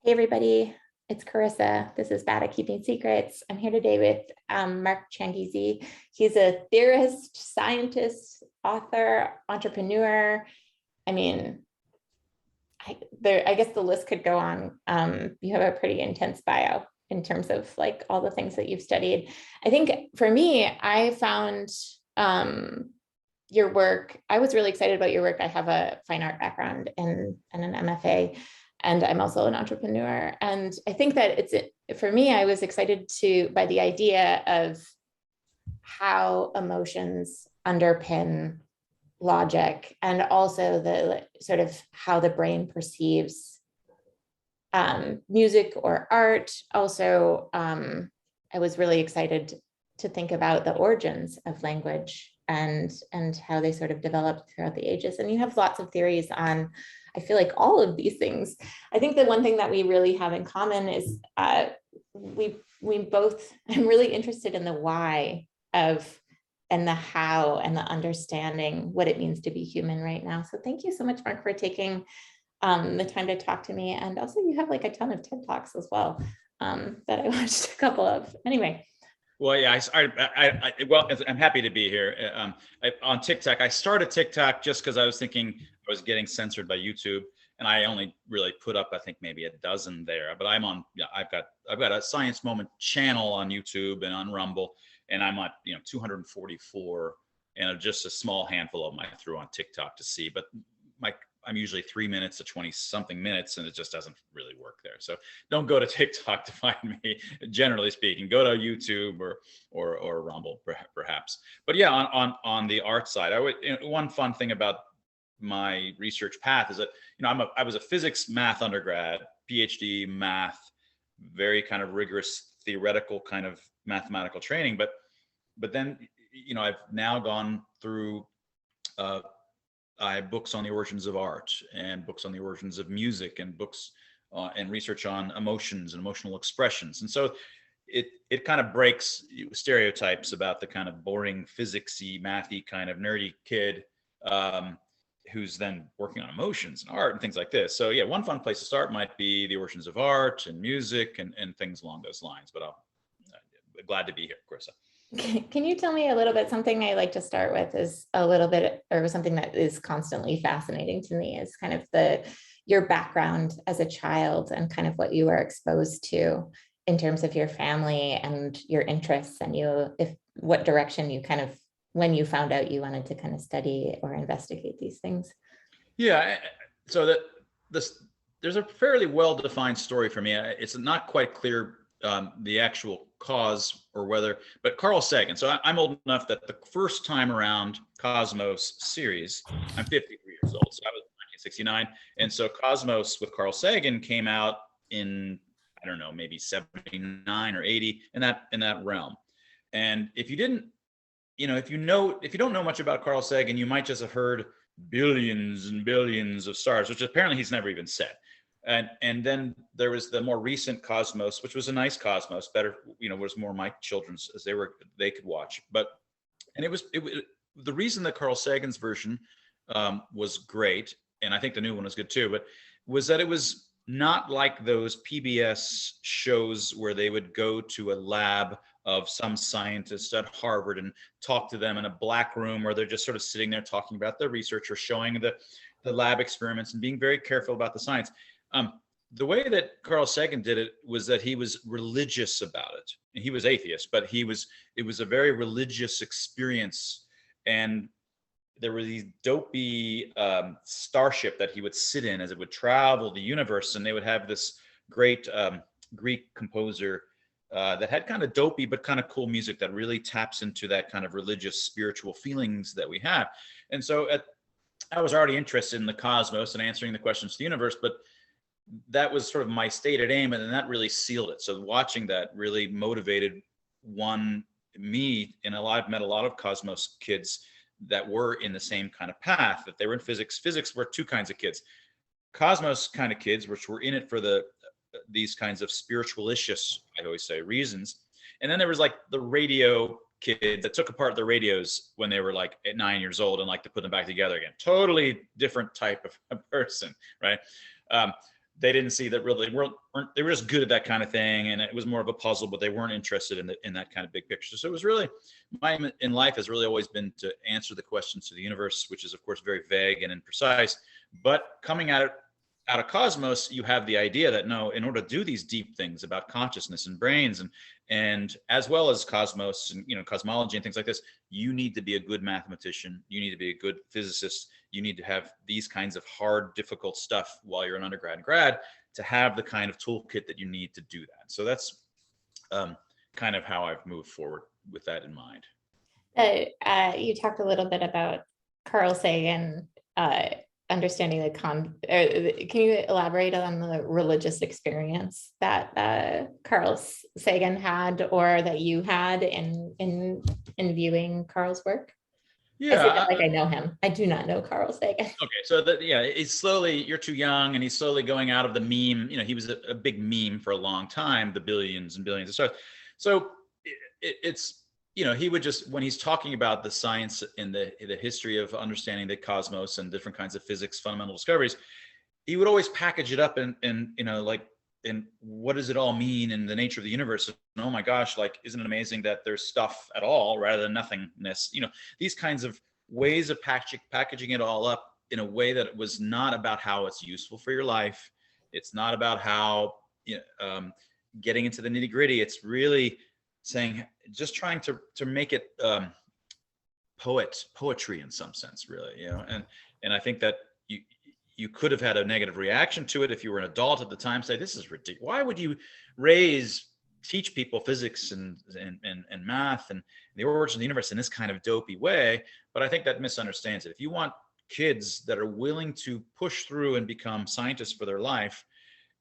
Hey everybody, it's Carissa. This is Bad at Keeping Secrets. I'm here today with Mark Changizi. He's a theorist, scientist, author, entrepreneur. I mean, I guess the list could go on. You have a pretty intense bio in terms of like all the things that you've studied. I think for me, I found your work. I was really excited about your work. I have a fine art background and an MFA, and I'm also an entrepreneur. And I think that for me, I was excited by the idea of how emotions underpin logic and also the sort of how the brain perceives music or art. Also, I was really excited to think about the origins of language and how they sort of developed throughout the ages. And you have lots of theories on, I feel like, all of these things. I think the one thing that we really have in common is we both, I'm really interested in the why of and the how and the understanding what it means to be human right now. So thank you so much, Mark, for taking the time to talk to me. And also you have like a ton of TED Talks as well that I watched a couple of. Anyway. Well, yeah, well, I'm happy to be here. On TikTok, I started TikTok just because I was thinking I was getting censored by YouTube, and I only really put up, I think, maybe a dozen there. But I'm on, I've got a Science Moment channel on YouTube and on Rumble, and I'm at 244, and just a small handful of them I threw on TikTok to see. But I'm usually 3 minutes to 20 something minutes, and it just doesn't really work there. So don't go to TikTok to find me, generally speaking. Go to YouTube or Rumble perhaps. But yeah, on the art side, one fun thing about my research path is that I was a physics math undergrad, PhD math, very kind of rigorous theoretical kind of mathematical training. But then I've now gone through I have books on the origins of art and books on the origins of music and books and research on emotions and emotional expressions. And so it kind of breaks stereotypes about the kind of boring physicsy, mathy kind of nerdy kid who's then working on emotions and art and things like this. So yeah, one fun place to start might be the origins of art and music and things along those lines. But I'm glad to be here, Carissa. Can you tell me a little bit? Something I like to start with is a little bit, or something that is constantly fascinating to me, is kind of your background as a child and kind of what you were exposed to in terms of your family and your interests, and what direction you kind of, when you found out you wanted to kind of study or investigate these things. Yeah, so there's a fairly well-defined story for me. It's not quite clear the actual cause or whether, but Carl Sagan. So I'm old enough that the first time around Cosmos series, I'm 53 years old. So I was 1969. And so Cosmos with Carl Sagan came out in, I don't know, maybe 79 or 80 in that realm. And if you didn't, if you don't know much about Carl Sagan, you might just have heard billions and billions of stars, which apparently he's never even said. And then there was the more recent Cosmos, which was a nice Cosmos, better, was more my children's as they could watch. And it was the reason that Carl Sagan's version was great, and I think the new one was good too, but was that it was not like those PBS shows where they would go to a lab of some scientist at Harvard and talk to them in a black room where they're just sort of sitting there talking about their research or showing the lab experiments and being very careful about the science. The way that Carl Sagan did it was that he was religious about it. And he was atheist, but it was a very religious experience. And there were these dopey starship that he would sit in as it would travel the universe. And they would have this great Greek composer that had kind of dopey, but kind of cool music that really taps into that kind of religious, spiritual feelings that we have. And so I was already interested in the cosmos and answering the questions to the universe, but that was sort of my stated aim, and then that really sealed it. So watching that really motivated me, and I've met a lot of Cosmos kids that were in the same kind of path, that they were in physics. Physics were two kinds of kids: Cosmos kind of kids, which were in it for these kinds of spiritualicious, I always say, reasons. And then there was like the radio kids that took apart their radios when they were like 9 years old and like to put them back together again. Totally different type of person, right? they didn't see that really they were just good at that kind of thing, and it was more of a puzzle, but they weren't interested in that kind of big picture. So it was really, my aim in life has really always been to answer the questions to the universe, which is of course very vague and imprecise, but coming at it out of cosmos, you have the idea that no, in order to do these deep things about consciousness and brains and as well as cosmos and cosmology and things like this, you need to be a good mathematician, you need to be a good physicist, you need to have these kinds of hard, difficult stuff while you're an undergrad and grad to have the kind of toolkit that you need to do that. So that's kind of how I've moved forward with that in mind. You talked a little bit about Carl Sagan understanding can you elaborate on the religious experience that Carl Sagan had, or that you had in viewing Carl's work? Yeah, I say that like I know him. I do not know Carl Sagan. Okay, so he's slowly, you're too young, and he's slowly going out of the meme. He was a big meme for a long time, the billions and billions of stars. So it's he would just, when he's talking about the science and the history of understanding the cosmos and different kinds of physics, fundamental discoveries, he would always package it up and like, and what does it all mean in the nature of the universe? And oh my gosh, like, isn't it amazing that there's stuff at all rather than nothingness? These kinds of ways of packaging it all up in a way that it was not about how it's useful for your life. It's not about how getting into the nitty gritty. It's really saying, just trying to make it poetry in some sense, really, and I think that you could have had a negative reaction to it if you were an adult at the time, say, this is ridiculous. Why would you teach people physics and math and the origin of the universe in this kind of dopey way? But I think that misunderstands it. If you want kids that are willing to push through and become scientists for their life,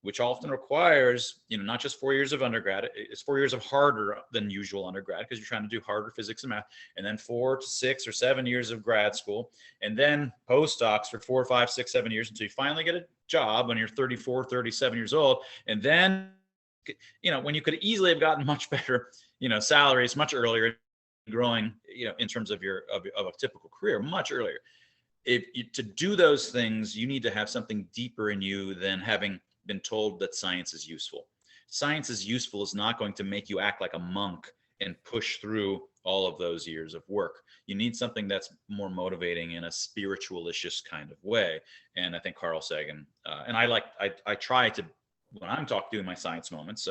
which often requires, not just 4 years of undergrad, it's 4 years of harder than usual undergrad, because you're trying to do harder physics and math, and then 4 to 6 or 7 years of grad school, and then postdocs for 4, 5, 6, 7 years until you finally get a job when you're 34, 37 years old. And then, when you could easily have gotten much better, salaries much earlier, growing, in terms of of a typical career much earlier. To do those things, you need to have something deeper in you than having been told that science is useful. Science is useful is not going to make you act like a monk and push through all of those years of work. You need something that's more motivating in a spiritualicious kind of way. And I think Carl Sagan, and I try to, when I'm doing my science moments,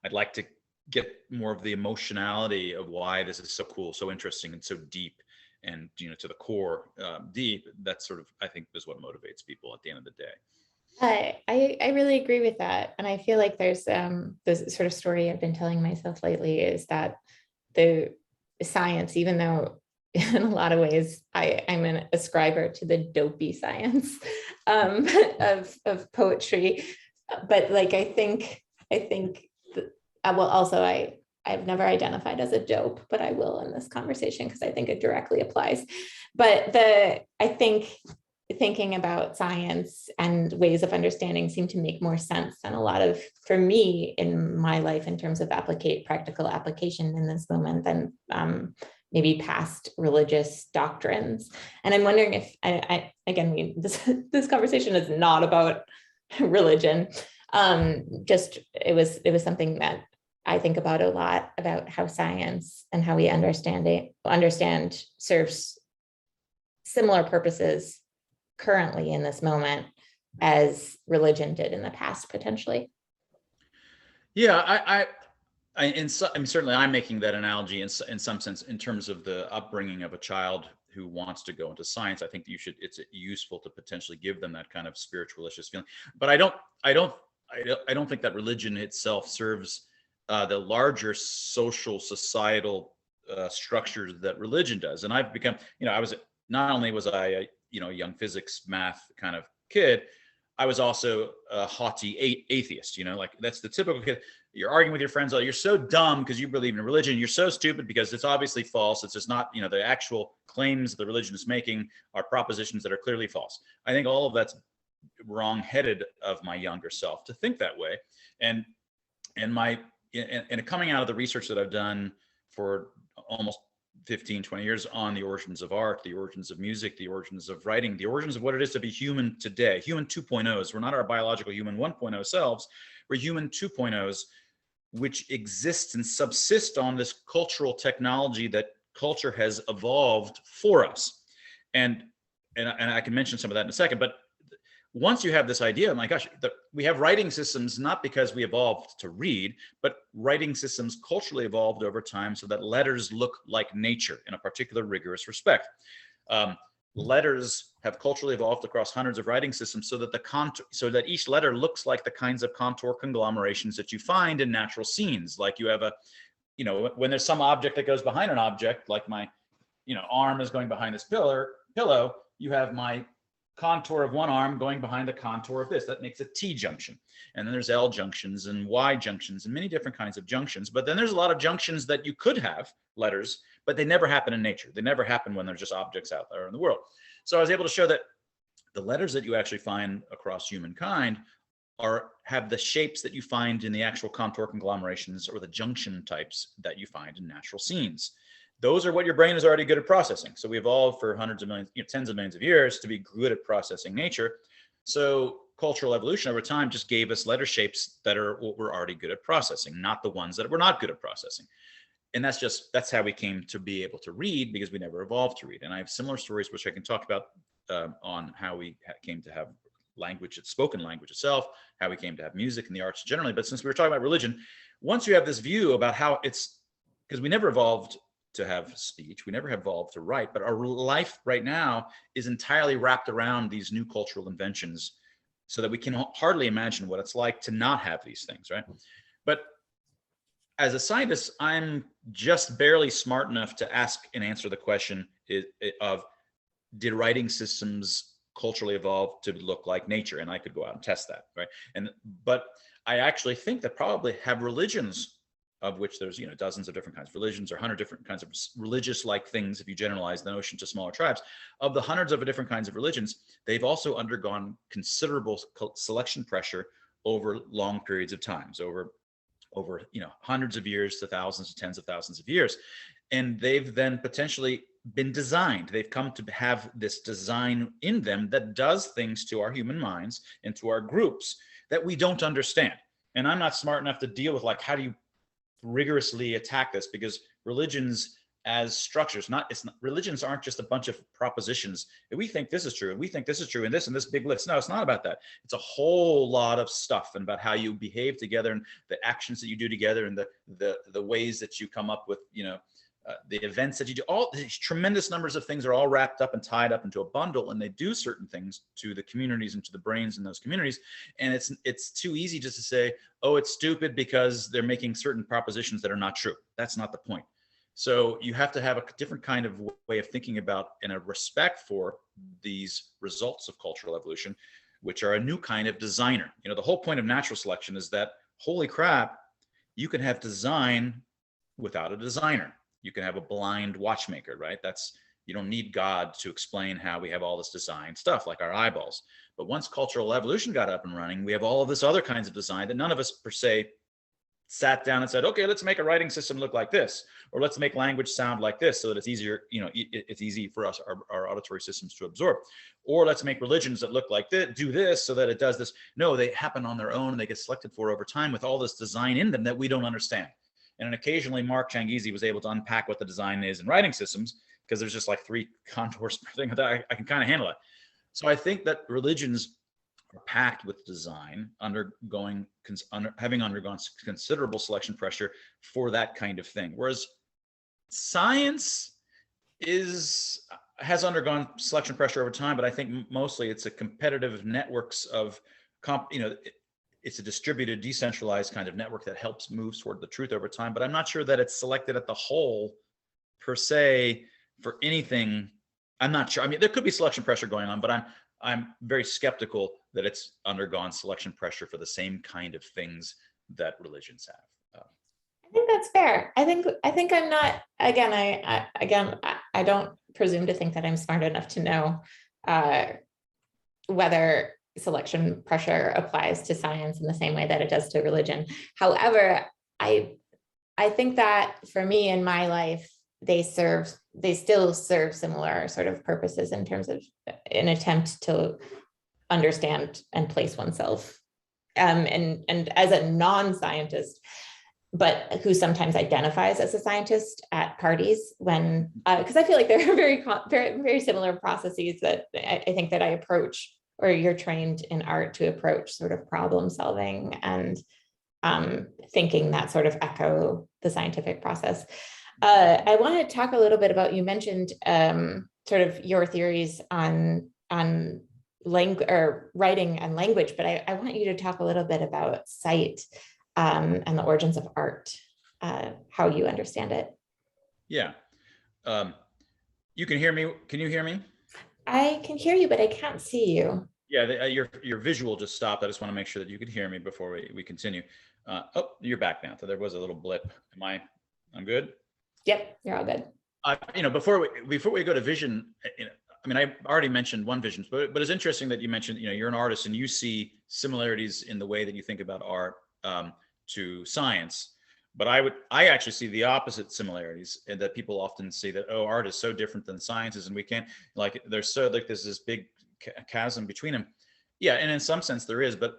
I'd like to get more of the emotionality of why this is so cool, so interesting, and so deep, and to the core, deep. That's sort of, I think, is what motivates people at the end of the day. I really agree with that. And I feel like there's this sort of story I've been telling myself lately is that the science, even though in a lot of ways I'm an ascriber to the dopey science of poetry, but like I think I've never identified as a dope, but I will in this conversation because I think it directly applies. But I think thinking about science and ways of understanding seem to make more sense than a lot of, for me, in my life, in terms of practical application in this moment, than maybe past religious doctrines. And I'm wondering if, this conversation is not about religion. It was something that I think about a lot, about how science and how we understand serves similar purposes currently in this moment as religion did in the past, potentially. Yeah, certainly I'm making that analogy in some sense in terms of the upbringing of a child who wants to go into science. I think it's useful to potentially give them that kind of spiritualicious feeling. But I don't think that religion itself serves the larger social, societal structures that religion does. And I've become, not only was I a young physics, math kind of kid, I was also a haughty atheist. Like that's the typical kid. You're arguing with your friends, oh, you're so dumb because you believe in religion. You're so stupid because it's obviously false. It's just not, the actual claims the religion is making are propositions that are clearly false. I think all of that's wrong-headed of my younger self to think that way. And coming out of the research that I've done for almost 15, 20 years on the origins of art, the origins of music, the origins of writing, the origins of what it is to be human today. Human 2.0s. We're not our biological human 1.0 selves. We're human 2.0s, which exist and subsist on this cultural technology that culture has evolved for us. And I can mention some of that in a second, but once you have this idea, my gosh, we have writing systems, not because we evolved to read, but writing systems culturally evolved over time so that letters look like nature in a particular rigorous respect. Letters have culturally evolved across hundreds of writing systems so that each letter looks like the kinds of contour conglomerations that you find in natural scenes. Like you have when there's some object that goes behind an object, like my, arm is going behind this pillow, you have my contour of one arm going behind the contour of this. That makes a T junction. And then there's L junctions and Y junctions and many different kinds of junctions. But then there's a lot of junctions that you could have, letters, but they never happen in nature. They never happen when there's just objects out there in the world. So I was able to show that the letters that you actually find across humankind have the shapes that you find in the actual contour conglomerations or the junction types that you find in natural scenes. Those are what your brain is already good at processing. So we evolved for hundreds of millions, tens of millions of years to be good at processing nature. So cultural evolution over time just gave us letter shapes that are what we're already good at processing, not the ones that we're not good at processing. And that's how we came to be able to read, because we never evolved to read. And I have similar stories, which I can talk about on how we came to have language, spoken language itself, how we came to have music and the arts generally. But since we were talking about religion, once you have this view about how because we never evolved to have speech, we never evolved to write, but our life right now is entirely wrapped around these new cultural inventions, so that we can hardly imagine what it's like to not have these things, right? But as a scientist, I'm just barely smart enough to ask and answer the question of, did writing systems culturally evolve to look like nature? And I could go out and test that, right? But I actually think that probably have religions, of which there's dozens of different kinds of religions, or 100 different kinds of religious-like things, if you generalize the notion to smaller tribes. Of the hundreds of different kinds of religions, they've also undergone considerable selection pressure over long periods of times, over hundreds of years to thousands, tens of thousands of years. And they've then potentially been designed. They've come to have this design in them that does things to our human minds and to our groups that we don't understand. And I'm not smart enough to deal with, how do you rigorously attack this, because religions as structures, religions aren't just a bunch of propositions. We think this is true, and we think this is true, and this big list. No, it's not about that. It's a whole lot of stuff, and about how you behave together, and the actions that you do together, and the ways that you come up with, the events that you do. All these tremendous numbers of things are all wrapped up and tied up into a bundle, and they do certain things to the communities and to the brains in those communities. And it's too easy just to say, oh, it's stupid because they're making certain propositions that are not true. That's not the point. So you have to have a different kind of way of thinking about, and a respect for these results of cultural evolution, which are a new kind of designer. The whole point of natural selection is that, holy crap, you can have design without a designer. You can have a blind watchmaker, right? You don't need God to explain how we have all this design stuff, like our eyeballs. But once cultural evolution got up and running, we have all of this other kinds of design that none of us per se sat down and said, okay, let's make a writing system look like this, or let's make language sound like this, so that it's easier, it's easy for us, our auditory systems to absorb. Or let's make religions that look like this, do this so that it does this. No, they happen on their own, and they get selected for over time with all this design in them that we don't understand. And then occasionally Mark Changizi was able to unpack what the design is in writing systems, because there's just like 3 contours per thing that I can kind of handle it. So I think that religions are packed with design, having undergone considerable selection pressure for that kind of thing. Whereas science has undergone selection pressure over time, but I think mostly it's a competitive networks of, it's a distributed, decentralized kind of network that helps move toward the truth over time. But I'm not sure that it's selected at the whole per se for anything. I'm not sure. I mean, there could be selection pressure going on, but I'm very skeptical that it's undergone selection pressure for the same kind of things that religions have. I think that's fair. I think I'm not, again, I don't presume to think that I'm smart enough to know whether selection pressure applies to science in the same way that it does to religion. However, I think that for me in my life, they still serve similar sort of purposes in terms of an attempt to understand and place oneself. And as a non-scientist, but who sometimes identifies as a scientist at parties when, because I feel like there are very similar processes that I think that I approach, or you're trained in art to approach sort of problem solving and thinking that sort of echo the scientific process. I want to talk a little bit about, you mentioned sort of your theories on language or writing and language, but I want you to talk a little bit about sight and the origins of art, how you understand it. Yeah. You can hear me. Can you hear me? I can hear you, but I can't see you. Yeah, your visual just stopped. I just want to make sure that you could hear me before we continue. Oh, you're back now. So there was a little blip. I'm good? Yep, you're all good. Before we go to vision, I mean, I already mentioned one vision, but it's interesting that you mentioned, you're an artist and you see similarities in the way that you think about art to science. But I actually see the opposite similarities, and that people often say that, oh, art is so different than sciences, and we can't, like, there's this big chasm between them. Yeah, and in some sense there is, but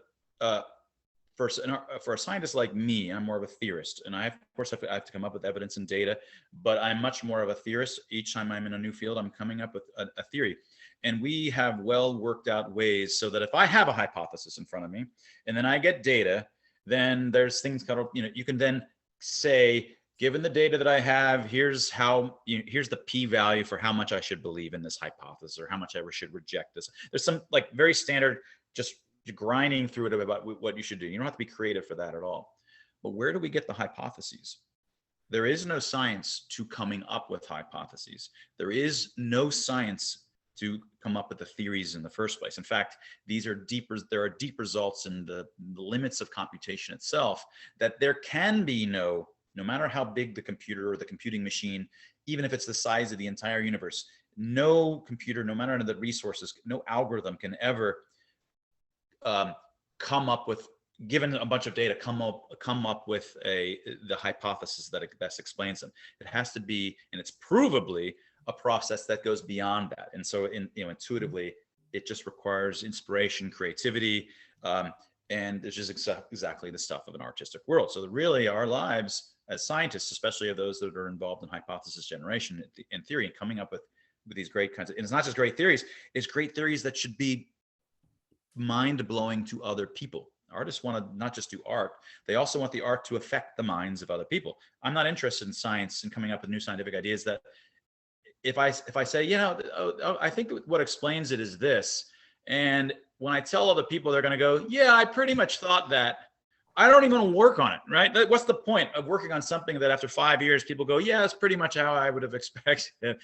for a scientist like me, I'm more of a theorist, and of course I have to come up with evidence and data, but I'm much more of a theorist. Each time I'm in a new field, I'm coming up with a theory, and we have well worked out ways so that if I have a hypothesis in front of me and then I get data, then there's things called, you can then say, given the data that I have, here's the p-value for how much I should believe in this hypothesis or how much I should reject this. There's some like very standard, just grinding through it about what you should do. You don't have to be creative for that at all. But where do we get the hypotheses? There is no science to coming up with hypotheses. There is no science to come up with the theories in the first place. In fact, there are deep results in the limits of computation itself, that there can be no matter how big the computer or the computing machine, even if it's the size of the entire universe, no computer, no matter the resources, no algorithm can ever come up with, given a bunch of data, come up with the hypothesis that best explains them. It has to be, and it's provably a process that goes beyond that. And so, intuitively, it just requires inspiration, creativity, and it's just exactly the stuff of an artistic world. So really, our lives as scientists, especially of those that are involved in hypothesis generation and theory, and coming up with these great kinds of, and it's not just great theories, it's great theories that should be mind-blowing to other people. Artists want to not just do art, they also want the art to affect the minds of other people. I'm not interested in science and coming up with new scientific ideas that if I say, I think what explains it is this, and when I tell other people, they're going to go, yeah, I pretty much thought that. I don't even want to work on it, right? What's the point of working on something that after 5 years, people go, yeah, that's pretty much how I would have expected.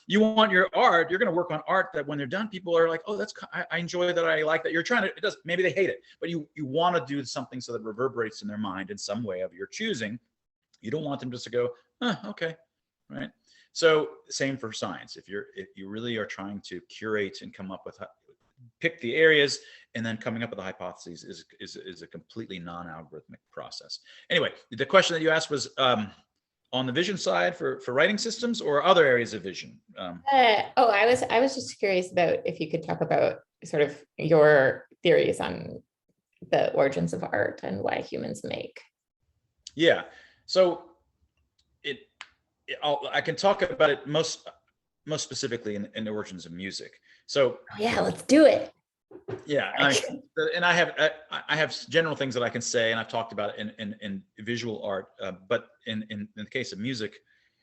You want your art, you're going to work on art that when they're done, people are like, oh, I enjoy that. I like that. You're trying to, maybe they hate it, but you want to do something so that reverberates in their mind in some way of your choosing. You don't want them just to go, okay, right? So same for science. If you really are trying to curate and come up with, pick the areas, and then coming up with a hypothesis is a completely non-algorithmic process. Anyway, the question that you asked was on the vision side for writing systems or other areas of vision. I was just curious about if you could talk about sort of your theories on the origins of art and why humans make. Yeah, so I can talk about it most specifically in the origins of music. So yeah, let's do it. Yeah, I have general things that I can say, and I've talked about it in visual art, but in the case of music,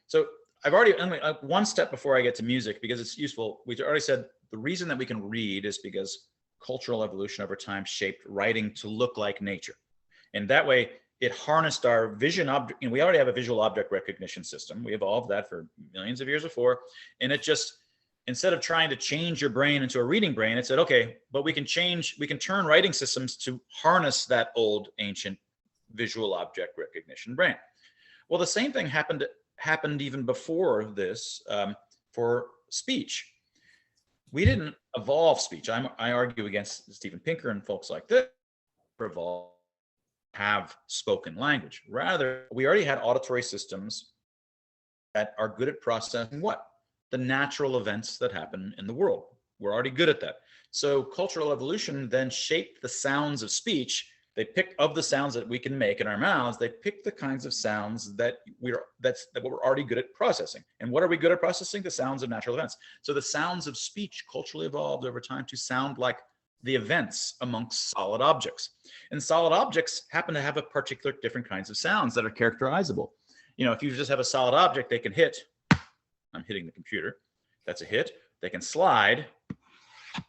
so I've already one step before I get to music, because it's useful. We already said the reason that we can read is because cultural evolution over time shaped writing to look like nature, and that way it harnessed our vision object. We already have a visual object recognition system. We evolved that for millions of years before, and it just, instead of trying to change your brain into a reading brain, it said, okay, but we can turn writing systems to harness that old ancient visual object recognition brain. Well, the same thing happened even before this for speech. We didn't evolve speech. I argue against Steven Pinker and folks like this. Evolve have spoken language. Rather, we already had auditory systems that are good at processing what? The natural events that happen in the world. We're already good at that. So cultural evolution then shaped the sounds of speech. They pick of the sounds that we can make in our mouths. They pick the kinds of sounds that that's what we're already good at processing. And what are we good at processing? The sounds of natural events. So the sounds of speech culturally evolved over time to sound like the events amongst solid objects. And solid objects happen to have a particular different kinds of sounds that are characterizable. You know, if you just have a solid object, they can hit. I'm hitting the computer. That's a hit. They can slide. I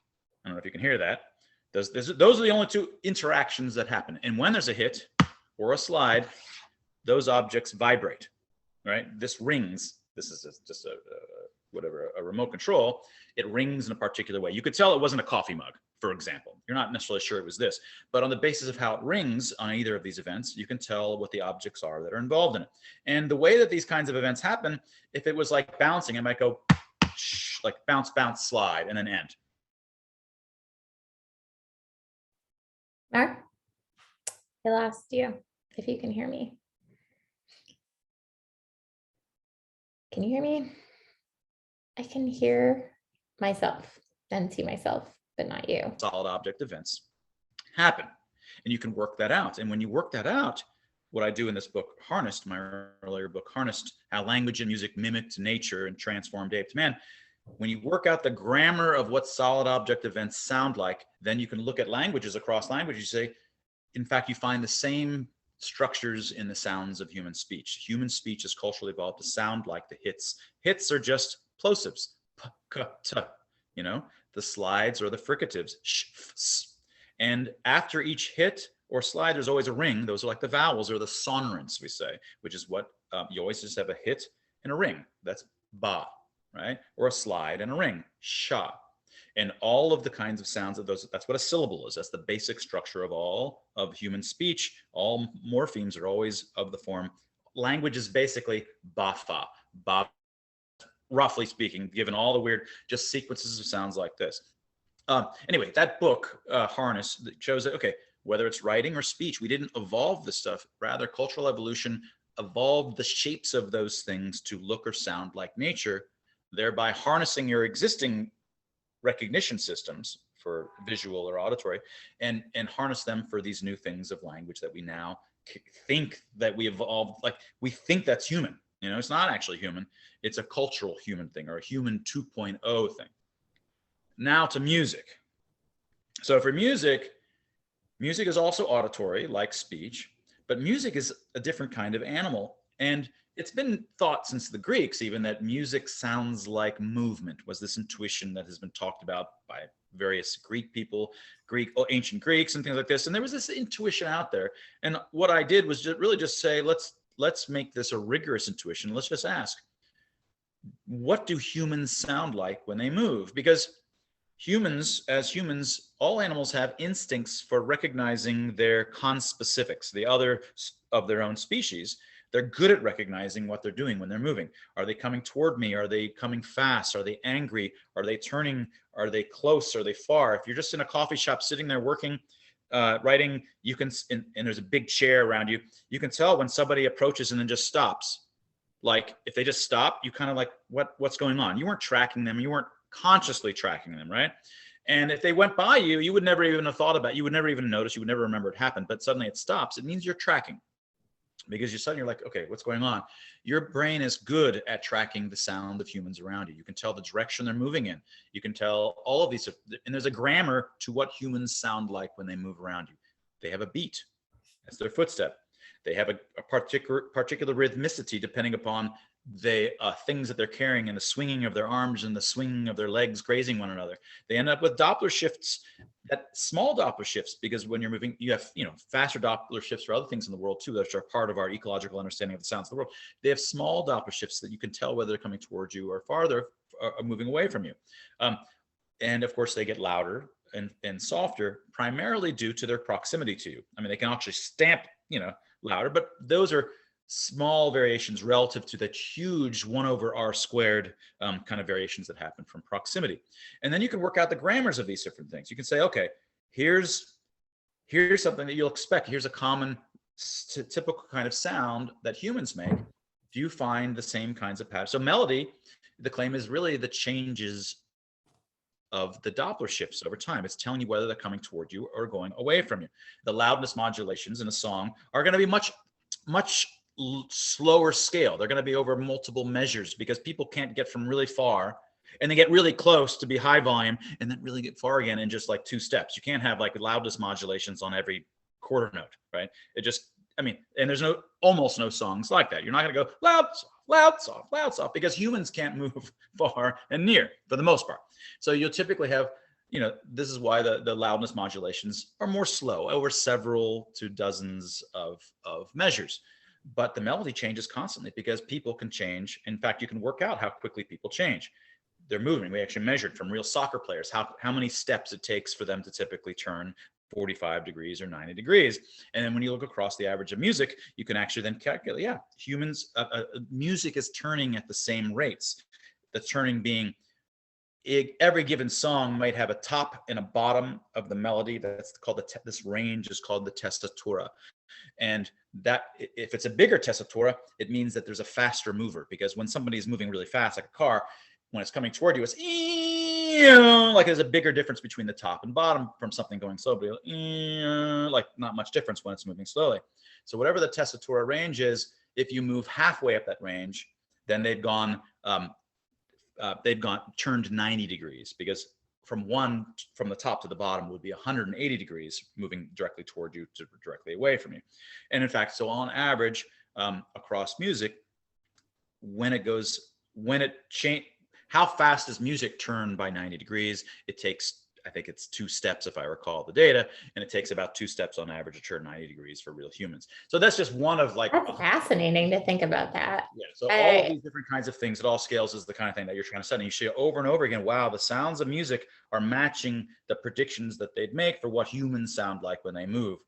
don't know if you can hear that. Those are the only two interactions that happen. And when there's a hit or a slide, those objects vibrate, right? This rings. This is just a remote control. It rings in a particular way. You could tell it wasn't a coffee mug, for example. You're not necessarily sure it was this, but on the basis of how it rings on either of these events, you can tell what the objects are that are involved in it. And the way that these kinds of events happen, if it was like bouncing, it might go like bounce, bounce, slide, and then end. Mark, I lost you, if you can hear me. Can you hear me? I can hear myself and see myself, but not you. Solid object events happen, and you can work that out. And when you work that out, what I do in this book, Harnessed, my earlier book, Harnessed, How Language and Music Mimicked Nature and Transformed Ape to Man, when you work out the grammar of what solid object events sound like, then you can look at languages across languages. You say, in fact, you find the same structures in the sounds of human speech. Human speech is culturally evolved to sound like the hits. Hits are just plosives, p, k, t, you know, the slides or the fricatives, sh, f, s. And after each hit or slide, there's always a ring. Those are like the vowels or the sonorants, we say, which is what you always just have a hit and a ring. That's ba. Right? Or a slide and a ring, sha. And all of the kinds of sounds of those, that's what a syllable is. That's the basic structure of all of human speech. All morphemes are always of the form. Language is basically ba, fa, ba, roughly speaking, given all the weird, just sequences of sounds like this. Anyway, that book, Harness, shows that, okay, whether it's writing or speech, we didn't evolve this stuff. Rather, cultural evolution evolved the shapes of those things to look or sound like nature, thereby harnessing your existing recognition systems for visual or auditory and harness them for these new things of language that we now think that we evolved. Like we think that's human, you know, it's not actually human. It's a cultural human thing or a human 2.0 thing. Now to music. So for music is also auditory like speech, but music is a different kind of animal. And it's been thought since the Greeks even that music sounds like movement, was this intuition that has been talked about by various Greek people, ancient Greeks and things like this. And there was this intuition out there. And what I did was really just say, let's make this a rigorous intuition. Let's just ask, what do humans sound like when they move? Because as humans, all animals have instincts for recognizing their conspecifics, the other of their own species. They're good at recognizing what they're doing when they're moving. Are they coming toward me? Are they coming fast? Are they angry? Are they turning? Are they close? Are they far? If you're just in a coffee shop sitting there working, writing, you can, and there's a big chair around you, you can tell when somebody approaches and then just stops. Like if they just stop, you kind of like, what's going on? You weren't tracking them. You weren't consciously tracking them, right? And if they went by you, you would never even have thought about it. You would never even notice. You would never remember it happened. But suddenly it stops. It means you're tracking. Because you're like, okay, what's going on? Your brain is good at tracking the sound of humans around you. You can tell the direction they're moving in. You can tell all of these, and there's a grammar to what humans sound like when they move around you. They have a beat. That's their footstep. They have a particular rhythmicity depending upon the things that they're carrying and the swinging of their arms and the swinging of their legs grazing one another. They end up with Doppler shifts, that small Doppler shifts, because when you're moving, you have, faster Doppler shifts for other things in the world too, that are part of our ecological understanding of the sounds of the world. They have small Doppler shifts that you can tell whether they're coming towards you or farther or moving away from you. And of course they get louder and softer, primarily due to their proximity to you. I mean, they can actually stamp, louder, but those are small variations relative to the huge 1/r² kind of variations that happen from proximity. And then you can work out the grammars of these different things. You can say, okay, here's something that you'll expect. Here's a common typical kind of sound that humans make. few find the same kinds of patterns. So melody, the claim is really the changes of the Doppler shifts over time. It's telling you whether they're coming toward you or going away from you. The loudness modulations in a song are going to be much slower scale. They're going to be over multiple measures because people can't get from really far and they get really close to be high volume and then really get far again in just like 2 steps. You can't have like loudness modulations on every quarter note, right? It just, I mean, and there's almost no songs like that. You're not going to go loud, soft, loud, soft, loud, soft, because humans can't move far and near for the most part. So you'll typically have, this is why the loudness modulations are more slow over several to dozens of measures. But the melody changes constantly because people can change. In fact, you can work out how quickly people change. They're moving. We actually measured from real soccer players how many steps it takes for them to typically turn 45 degrees or 90 degrees. And then when you look across the average of music, you can actually then calculate, yeah, humans, music is turning at the same rates. The turning being every given song might have a top and a bottom of the melody. That's called this range is called the testatura. And that if it's a bigger testatura, it means that there's a faster mover, because when somebody's moving really fast, like a car, when it's coming toward you, it's like there's a bigger difference between the top and bottom from something going slowly, like not much difference when it's moving slowly. So whatever the testatura range is, if you move halfway up that range, then they've turned 90 degrees, because from the top to the bottom would be 180 degrees moving directly toward you to directly away from you. And in fact, so on average, across music, how fast does music turn by 90 degrees? It takes, I think it's 2 steps if I recall the data, and it takes about 2 steps on average to turn 90 degrees for real humans. So that's just one of like. That's fascinating to think about that. Yeah. So all of these different kinds of things at all scales is the kind of thing that you're trying to study. You see over and over again, wow, the sounds of music are matching the predictions that they'd make for what humans sound like when they move.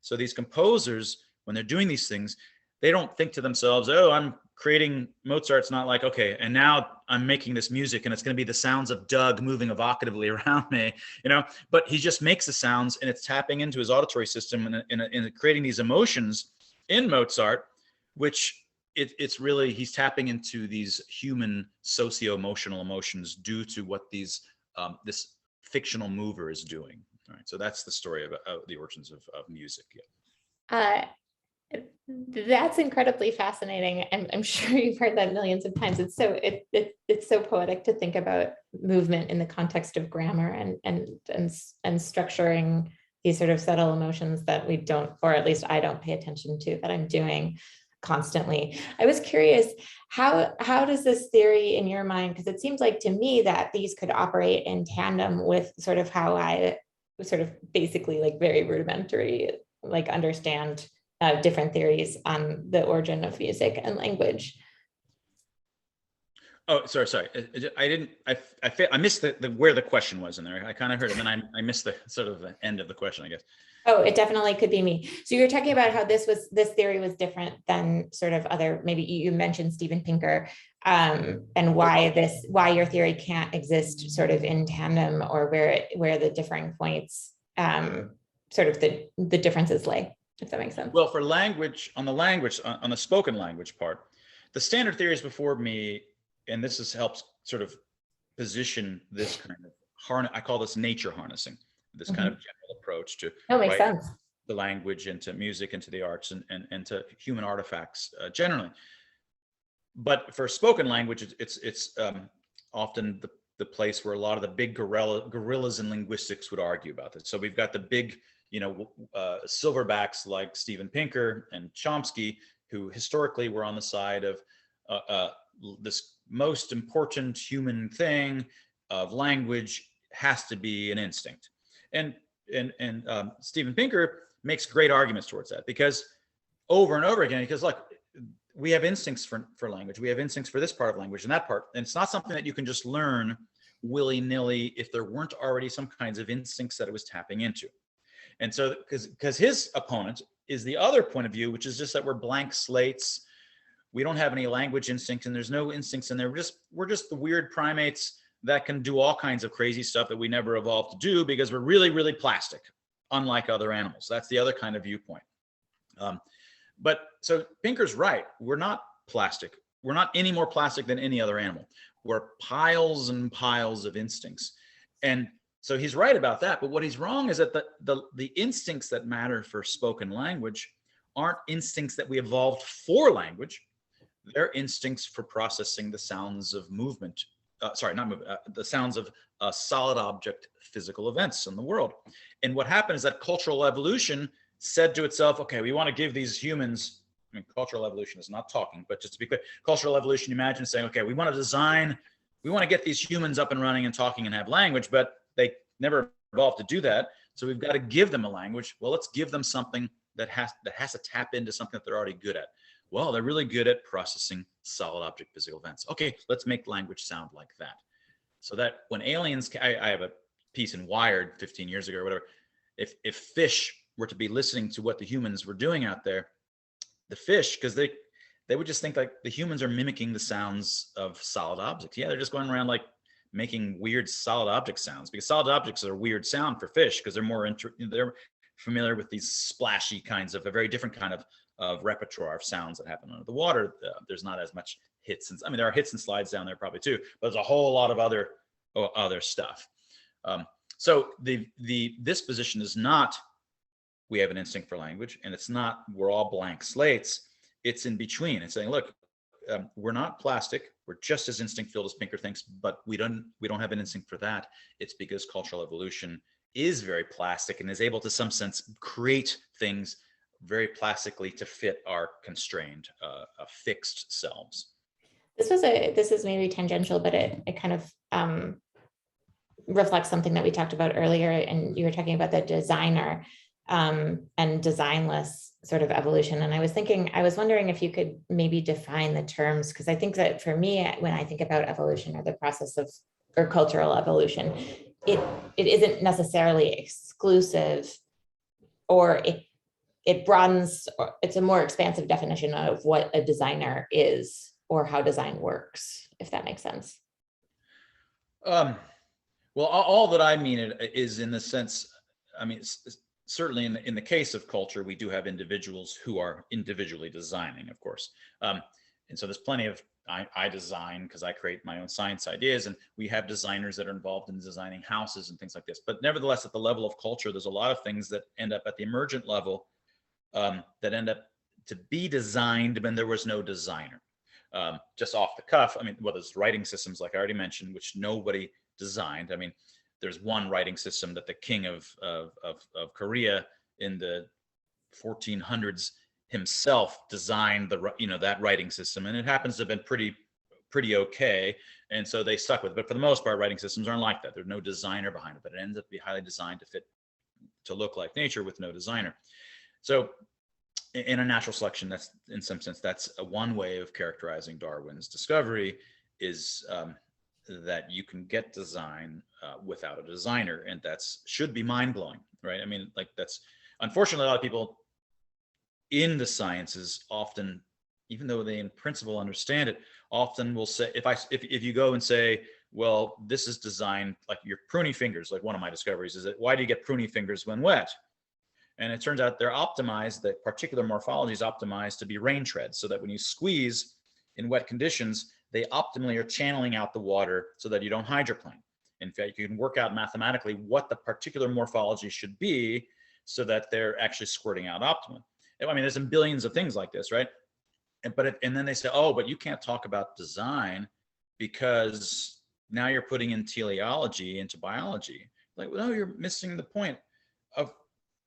So these composers, when they're doing these things, they don't think to themselves, oh, I'm creating Mozart's not like, okay, and now I'm making this music and it's going to be the sounds of Doug moving evocatively around me, but he just makes the sounds and it's tapping into his auditory system and creating these emotions in Mozart, which it's really, he's tapping into these human socio-emotional emotions due to what this fictional mover is doing. All right. So that's the story of the origins of music. Yeah. That's incredibly fascinating, and I'm sure you've heard that millions of times. It's so poetic to think about movement in the context of grammar and structuring these sort of subtle emotions that we don't, or at least I don't pay attention to, that I'm doing constantly. I was curious, how does this theory in your mind, because it seems like to me that these could operate in tandem with sort of how I sort of basically like very rudimentary, like understand different theories on the origin of music and language. Oh, sorry. I missed the where the question was in there. I kind of heard it, and then I missed the sort of the end of the question, I guess. Oh, it definitely could be me. So you're talking about how this theory was different than sort of other, maybe you mentioned Steven Pinker, and why your theory can't exist sort of in tandem, or where the differing points, sort of the differences lay, if that makes sense. Well, for language, on the spoken language part, the standard theories before me, and this helps sort of position this kind of I call this nature harnessing, this kind of general approach to makes sense. The language into music, into the arts, and to human artifacts generally. But for spoken language, it's often the place where a lot of the big gorillas in linguistics would argue about this. So we've got the big silverbacks like Steven Pinker and Chomsky, who historically were on the side of this most important human thing of language has to be an instinct. And Steven Pinker makes great arguments towards that, because over and over again, because look, we have instincts for language. We have instincts for this part of language and that part. And it's not something that you can just learn willy-nilly if there weren't already some kinds of instincts that it was tapping into. And so, because his opponent is the other point of view, which is just that we're blank slates. We don't have any language instinct, and there's no instincts in there. We're just the weird primates that can do all kinds of crazy stuff that we never evolved to do because we're really, really plastic, unlike other animals. That's the other kind of viewpoint. But so Pinker's right. We're not plastic. We're not any more plastic than any other animal. We're piles and piles of instincts. And so he's right about that. But what he's wrong is that the instincts that matter for spoken language aren't instincts that we evolved for language. They're instincts for processing the sounds of movement. The sounds of solid object physical events in the world. And what happened is that cultural evolution said to itself, okay, we want to give these humans, I mean, cultural evolution is not talking, but just to be clear, cultural evolution, imagine saying, okay, we want to get these humans up and running and talking and have language, but they never evolved to do that. So we've got to give them a language. Well, let's give them something that has to tap into something that they're already good at. Well, they're really good at processing solid object physical events. Okay, let's make language sound like that. So that when aliens, I have a piece in Wired 15 years ago or whatever, if fish were to be listening to what the humans were doing out there, the fish, because they would just think like the humans are mimicking the sounds of solid objects. Yeah, they're just going around like making weird solid object sounds, because solid objects are a weird sound for fish because they're familiar with these splashy kinds of a very different kind of repertoire of sounds that happen under the water. There's not as much hits and, I mean, there are hits and slides down there probably too, but there's a whole lot of other stuff. So this position is not we have an instinct for language, and it's not we're all blank slates. It's in between. It's saying, look, we're not plastic. We're just as instinct filled as Pinker thinks, but we don't have an instinct for that. It's because cultural evolution is very plastic and is able to some sense create things very plastically to fit our constrained, fixed selves. This is maybe tangential, but it kind of reflects something that we talked about earlier, and you were talking about the designer and designless sort of evolution. And I was wondering if you could maybe define the terms, because I think that for me, when I think about evolution or the process of or cultural evolution, it isn't necessarily exclusive, or it broadens, or it's a more expansive definition of what a designer is or how design works, if that makes sense. Well, all that I mean is in the sense, I mean, certainly in the case of culture, we do have individuals who are individually designing, of course. And so there's plenty of, I design because I create my own science ideas, and we have designers that are involved in designing houses and things like this. But nevertheless, at the level of culture, there's a lot of things that end up at the emergent level that end up to be designed when there was no designer. Just off the cuff, I mean, well, there's writing systems, like I already mentioned, which nobody designed. I mean, there's one writing system that the king of Korea in the 1400s himself designed, that writing system, and it happens to have been pretty okay, and so they stuck with it. But for the most part, writing systems aren't like that. There's no designer behind it, but it ends up being highly designed to look like nature with no designer. So in a natural selection, that's in some sense, that's one way of characterizing Darwin's discovery, is that you can get design without a designer, and should be mind-blowing, right? I mean, like, that's unfortunately a lot of people in the sciences often, even though they in principle understand it, often will say, if you go and say, well, this is designed, like your pruny fingers, like one of my discoveries is that, why do you get pruny fingers when wet? And it turns out they're optimized, that particular morphology is optimized to be rain treads, so that when you squeeze in wet conditions, they optimally are channeling out the water so that you don't hydroplane. In fact, you can work out mathematically what the particular morphology should be so that they're actually squirting out optimally. I mean, there's billions of things like this, right? And then they say, oh, but you can't talk about design because now you're putting in teleology into biology. Like, well, no, you're missing the point of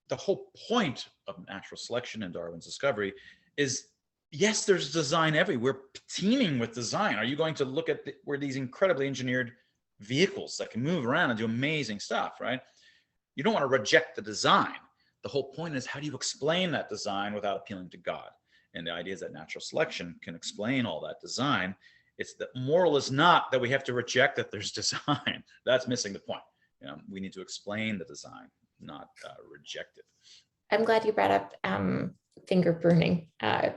the whole point of natural selection and Darwin's discovery is, yes, there's design everywhere. We're teeming with design. Are you going to look at where these incredibly engineered vehicles that can move around and do amazing stuff, right? You don't want to reject the design. The whole point is, how do you explain that design without appealing to God? And the idea is that natural selection can explain all that design. It's the moral is not that we have to reject that there's design. That's missing the point. We need to explain the design, not reject it. I'm glad you brought up finger pruning. I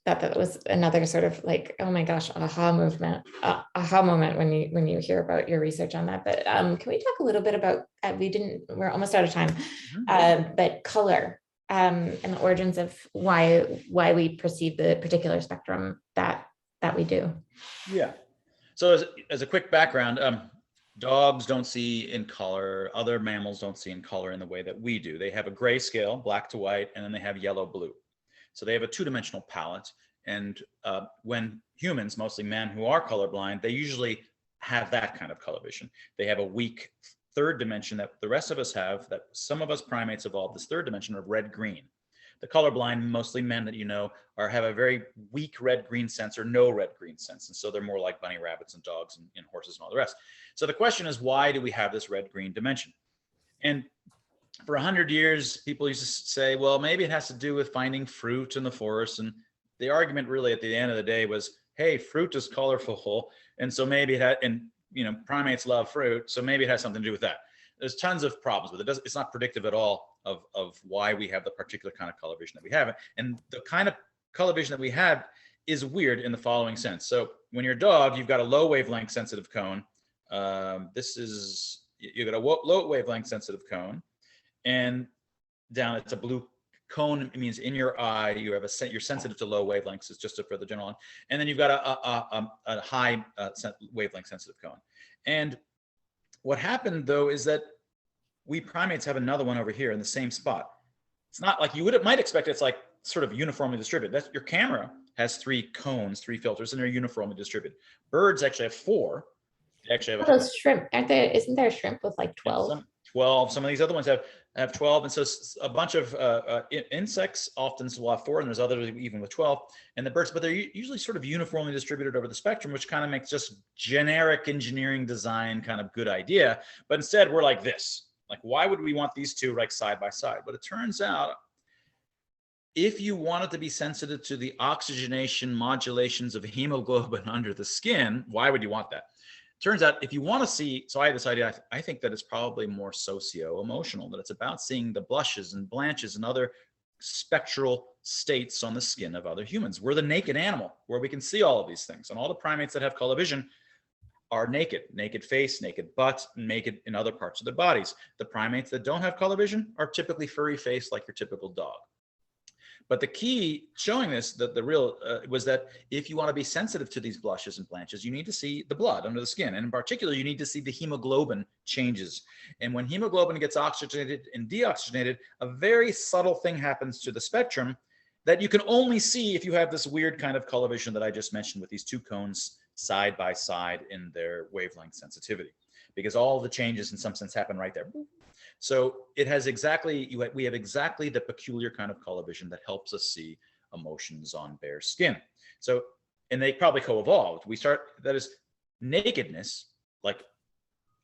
thought that was another sort of like, oh my gosh, aha moment when you hear about your research on that. But can we talk a little bit about, we're almost out of time, but color and the origins of why we perceive the particular spectrum that we do. Yeah. So as a quick background, dogs don't see in color. Other mammals don't see in color in the way that we do. They have a gray scale, black to white, and then they have yellow blue. So they have a two-dimensional palette. And when humans, mostly men who are colorblind, they usually have that kind of color vision. They have a weak third dimension that the rest of us have, that some of us primates evolved this third dimension of red-green. The colorblind, mostly men that you know, have a very weak red-green sense or no red-green sense. And so they're more like bunny rabbits and dogs and horses and all the rest. So the question is, why do we have this red-green dimension? And for 100 years, people used to say, well, maybe it has to do with finding fruit in the forest. And the argument really at the end of the day was, hey, fruit is colorful. And so maybe it had, and primates love fruit. So maybe it has something to do with that. There's tons of problems with it. It's not predictive at all of why we have the particular kind of color vision that we have. And the kind of color vision that we have is weird in the following sense. So when you're a dog, you've got a low wavelength sensitive cone. You've got a low wavelength sensitive cone, and down it's a blue cone. It means in your eye, you have you're sensitive to low wavelengths. It's just for the general one. And then you've got a high wavelength sensitive cone. And what happened though is that we primates have another one over here in the same spot. It's not like you might expect it's like sort of uniformly distributed. That's your camera has 3 cones, 3 filters, and they're uniformly distributed. Birds actually have 4. They actually have those shrimp, aren't there? Isn't there a shrimp with like 12? 12. Some of these other ones have 12. And so a bunch of insects often will have 4, and there's others even with 12. And the birds, but they're usually sort of uniformly distributed over the spectrum, which kind of makes just generic engineering design kind of good idea. But instead, we're like this. Like, why would we want these two like side by side? But it turns out, if you wanted to be sensitive to the oxygenation modulations of hemoglobin under the skin, why would you want that? Turns out if you want to see, so I had this idea, I think that it's probably more socio-emotional, that it's about seeing the blushes and blanches and other spectral states on the skin of other humans. We're the naked animal where we can see all of these things. And all the primates that have color vision are naked face, naked butt, naked in other parts of their bodies. The primates that don't have color vision are typically furry faced like your typical dog. But the key showing this, that the real was that if you want to be sensitive to these blushes and blanches, you need to see the blood under the skin. And in particular, you need to see the hemoglobin changes. And when hemoglobin gets oxygenated and deoxygenated, a very subtle thing happens to the spectrum that you can only see if you have this weird kind of color vision that I just mentioned with these 2 cones side by side in their wavelength sensitivity, because all the changes in some sense happen right there. So it has we have exactly the peculiar kind of color vision that helps us see emotions on bare skin. So, and they probably co-evolved. That is nakedness, like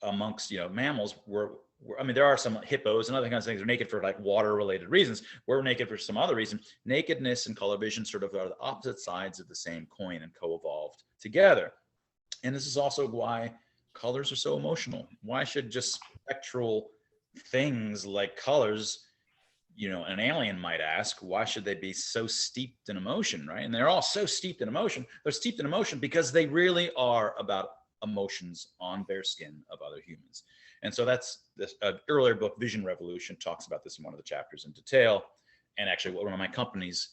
amongst, mammals, there are some hippos and other kinds of things that are naked for like water related reasons. We're naked for some other reason. Nakedness and color vision sort of are the opposite sides of the same coin and co-evolved together. And this is also why colors are so emotional. Why should just spectral things like colors, an alien might ask, why should they be so steeped in emotion, right? And they're all so steeped in emotion. They're steeped in emotion because they really are about emotions on bare skin of other humans. And so that's this earlier book, Vision Revolution, talks about this in one of the chapters in detail. And actually, one of my companies,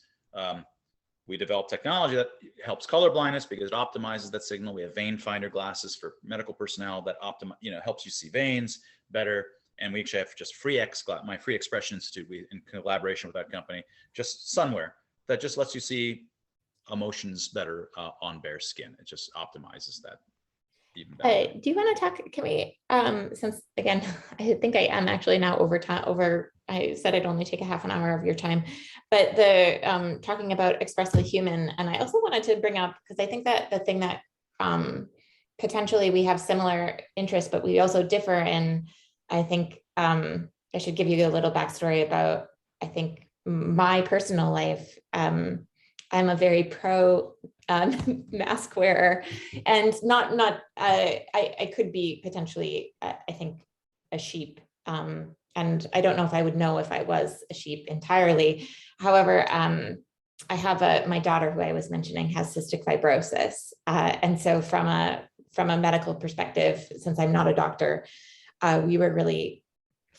we developed technology that helps color blindness because it optimizes that signal. We have vein finder glasses for medical personnel that helps you see veins better. And we actually have just my Free Expression Institute, in collaboration with that company, just sunwear that just lets you see emotions better on bare skin. It just optimizes that even better. Do you want to talk, can we, since again, I think I am actually now I said I'd only take a half an hour of your time, but the talking about expressly human. And I also wanted to bring up, because I think that the thing that potentially we have similar interests, but we also differ in, I think I should give you a little backstory about, I think, my personal life. I'm a very pro mask wearer, and I could be potentially, I think, a sheep. And I don't know if I would know if I was a sheep entirely. However, I have my daughter, who I was mentioning, has cystic fibrosis. And so from a medical perspective, since I'm not a doctor, we were really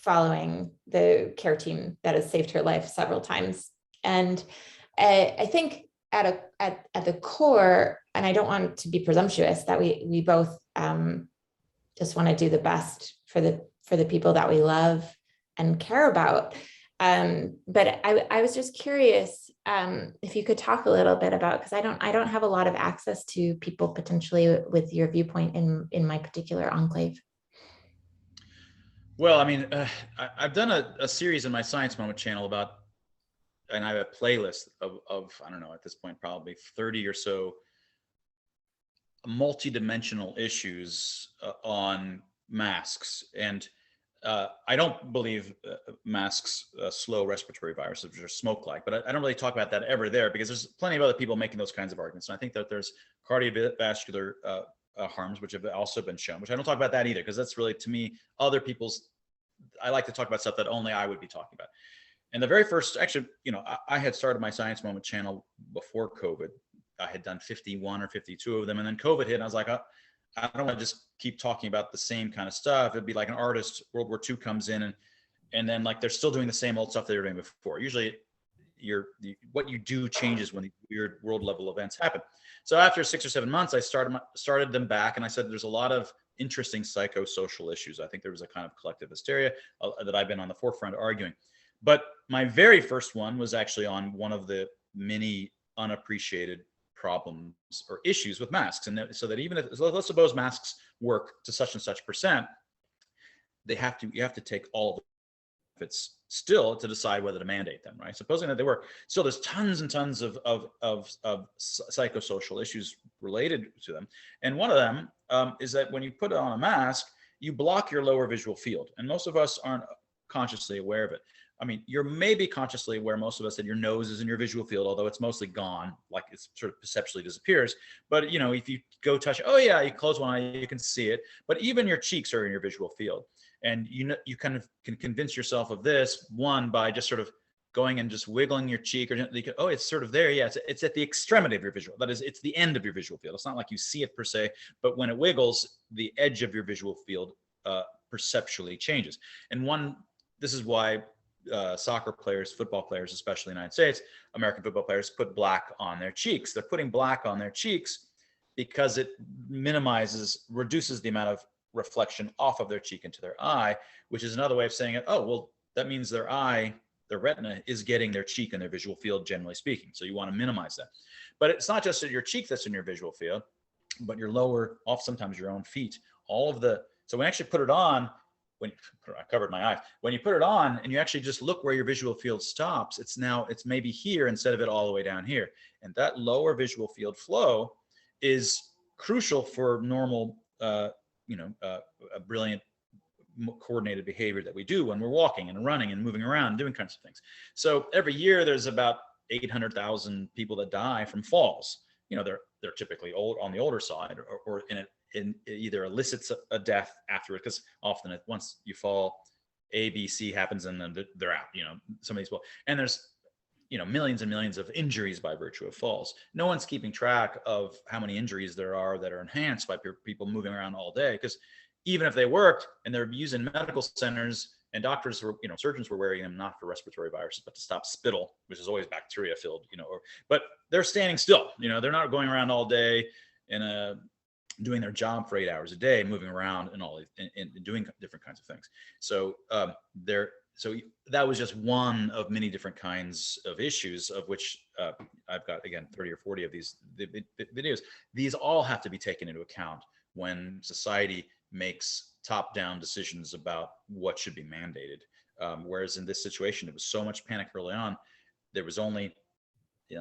following the care team that has saved her life several times. And I think at the core, and I don't want to be presumptuous, that we both just want to do the best for the people that we love and care about. But I was just curious if you could talk a little bit about, because I don't have a lot of access to people potentially with your viewpoint in my particular enclave. Well, I mean, I've done a series in my Science Moment channel about, and I have a playlist of I don't know, at this point, probably 30 or so multi-dimensional issues on masks. And I don't believe masks slow respiratory viruses, which are smoke-like, but I don't really talk about that ever there, because there's plenty of other people making those kinds of arguments. And I think that there's cardiovascular harms, which have also been shown, which I don't talk about that either, because that's really, to me, other people's, I like to talk about stuff that only I would be talking about. And the very first, actually, I had started my Science Moment channel before COVID. I had done 51 or 52 of them, and then COVID hit, and I was like, I don't want to just keep talking about the same kind of stuff. It'd be like an artist, World War II comes in, and then like they're still doing the same old stuff they were doing before. Usually what you do changes when the weird world level events happen. So after 6 or 7 months, I started them back, and I said there's a lot of interesting psychosocial issues. I think there was a kind of collective hysteria that I've been on the forefront arguing. But my very first one was actually on one of the many unappreciated problems or issues with masks. And so that even if, so let's suppose masks work to such and such percent, you have to take all of the benefits still to decide whether to mandate them, right? Supposing that they work, still there's tons and tons of psychosocial issues related to them. And one of them is that when you put on a mask, you block your lower visual field. And most of us aren't consciously aware of it. I mean, you're maybe consciously aware, most of us, that your nose is in your visual field, although it's mostly gone, like it's sort of perceptually disappears. But if you go touch, oh yeah, you close one eye, you can see it. But even your cheeks are in your visual field. And you kind of can convince yourself of this, one, by just sort of going and just wiggling your cheek, or oh, it's sort of there. Yeah, it's at the extremity of your visual. That is, it's the end of your visual field. It's not like you see it per se, but when it wiggles, the edge of your visual field perceptually changes. And this is why soccer players, football players, especially in the United States, American football players put black on their cheeks. They're putting black on their cheeks because it reduces the amount of reflection off of their cheek into their eye, which is another way of saying it. Oh, well, that means their retina is getting their cheek in their visual field, generally speaking. So you want to minimize that. But it's not just your cheek that's in your visual field, but your lower, sometimes your own feet, so when you actually put it on, I covered my eyes. When you put it on and you actually just look where your visual field stops, it's maybe here instead of it all the way down here. And that lower visual field flow is crucial for normal, a brilliant coordinated behavior that we do when we're walking and running and moving around, doing kinds of things. So every year there's about 800,000 people that die from falls. They're typically on the older side, or in either elicits a death after it, because often once you fall, A, B, C happens, and then they're out. Some of these people, and there's millions and millions of injuries by virtue of falls. No one's keeping track of how many injuries there are that are enhanced by people moving around all day, because even if they worked and they're used in medical centers, and doctors were, surgeons were wearing them not for respiratory viruses, but to stop spittle, which is always bacteria filled, but they're standing still, they're not going around all day and doing their job for 8 hours a day, moving around and doing different kinds of things. So so that was just one of many different kinds of issues, of which I've got, again, 30 or 40 of these videos. These all have to be taken into account when society makes top-down decisions about what should be mandated. Whereas in this situation, it was so much panic early on. There was only,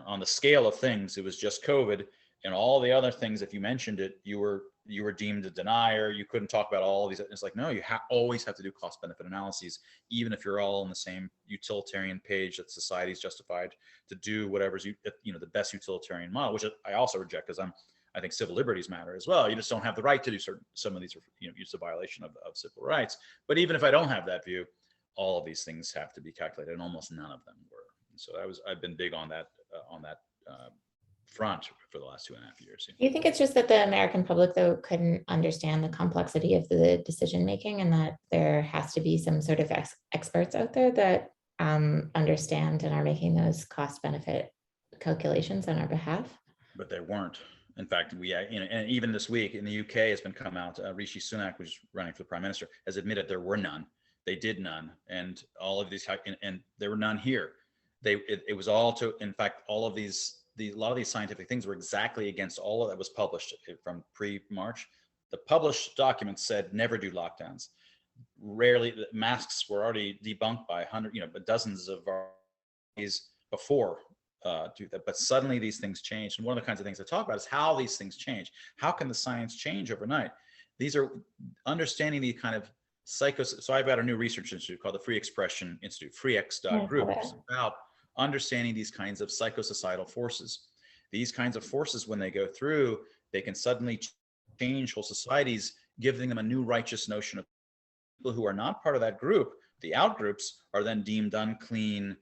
on the scale of things, it was just COVID, and all the other things, if you mentioned it, you were deemed a denier. You couldn't talk about all of these. It's like, no, you always have to do cost benefit analyses, even if you're all on the same utilitarian page that society is justified to do whatever's the best utilitarian model, which I also reject, because I think civil liberties matter as well. You just don't have the right to do some of these, it's a violation of civil rights. But even if I don't have that view, all of these things have to be calculated, and almost none of them were. And so I've been big on that front for the last 2.5 years. Do you think it's just that the American public, though, couldn't understand the complexity of the decision making, and that there has to be some sort of experts out there that understand and are making those cost benefit calculations on our behalf? But there weren't. In fact, and even this week in the UK has been come out. Rishi Sunak, who's running for the prime minister, has admitted there were none. They did none, and all of these, and there were none here. It was all to. In fact, all of these, a lot of these scientific things were exactly against all of that was published from pre-March. The published documents said never do lockdowns. Rarely, masks were already debunked by but dozens of days before. Do that, but suddenly these things change, and one of the kinds of things I talk about is how these things change. How can the science change overnight? These are understanding the kind of so I've got a new research institute called the Free Expression Institute, freex.group. It's about understanding these kinds of psychosocietal forces. These kinds of forces, when they go through, they can suddenly change whole societies, giving them a new righteous notion of people who are not part of that group. The out groups are then deemed unclean,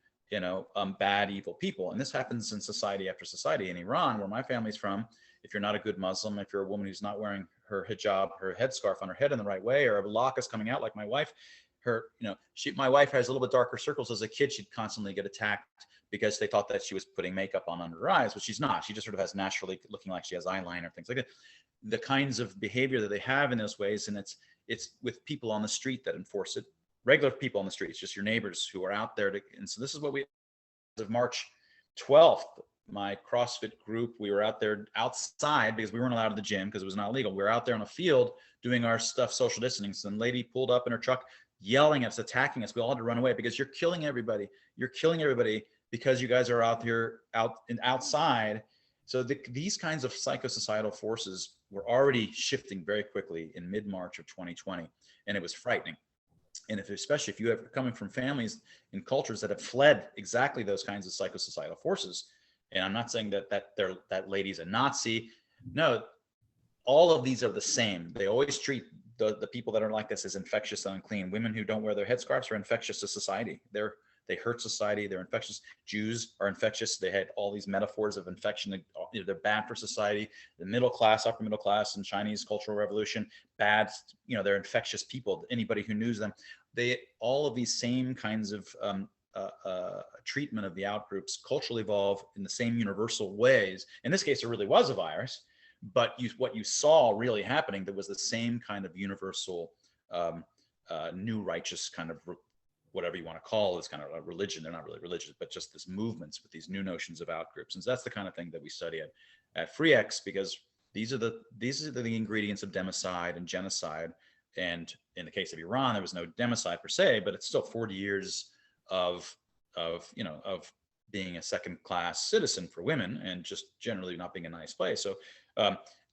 bad, evil people. And this happens in society after society. In Iran, where my family's from, if you're not a good Muslim, if you're a woman who's not wearing her hijab, her headscarf on her head in the right way, or a lock is coming out like my wife, my wife has a little bit darker circles. As a kid, she'd constantly get attacked because they thought that she was putting makeup on under her eyes, but she's not. She just sort of has naturally looking like she has eyeliner, things like that. The kinds of behavior that they have in those ways, and it's with people on the street that enforce it. Regular people on the streets, just your neighbors who are out there and so this is what we, as of March 12th, my CrossFit group, we were out there outside because we weren't allowed to the gym because it was not legal. We were out there on a field doing our stuff, social distancing. Some lady pulled up in her truck, yelling at us, attacking us. We all had to run away because you're killing everybody. You're killing everybody because you guys are out here, outside. So these kinds of psychosocietal forces were already shifting very quickly in mid-March of 2020, and it was frightening. And especially if you have coming from families and cultures that have fled exactly those kinds of psychosocietal forces. And I'm not saying that lady's a Nazi. No, all of these are the same. They always treat the people that are like this as infectious and unclean. Women who don't wear their headscarves are infectious to society. They hurt society. They're infectious. Jews are infectious. They had all these metaphors of infection. They're bad for society. The middle class, upper middle class, and Chinese Cultural Revolution, bad. They're infectious people. Anybody who knows them, all of these same kinds of treatment of the outgroups culturally evolve in the same universal ways. In this case, there really was a virus, but what you saw really happening, there was the same kind of universal new righteous kind of whatever you want to call this kind of a religion. They're not really religious, but just this movements with these new notions of outgroups. And so that's the kind of thing that we study at FreeX, because these are the ingredients of democide and genocide. And in the case of Iran, there was no democide per se, but it's still 40 years of being a second-class citizen for women and just generally not being a nice place. So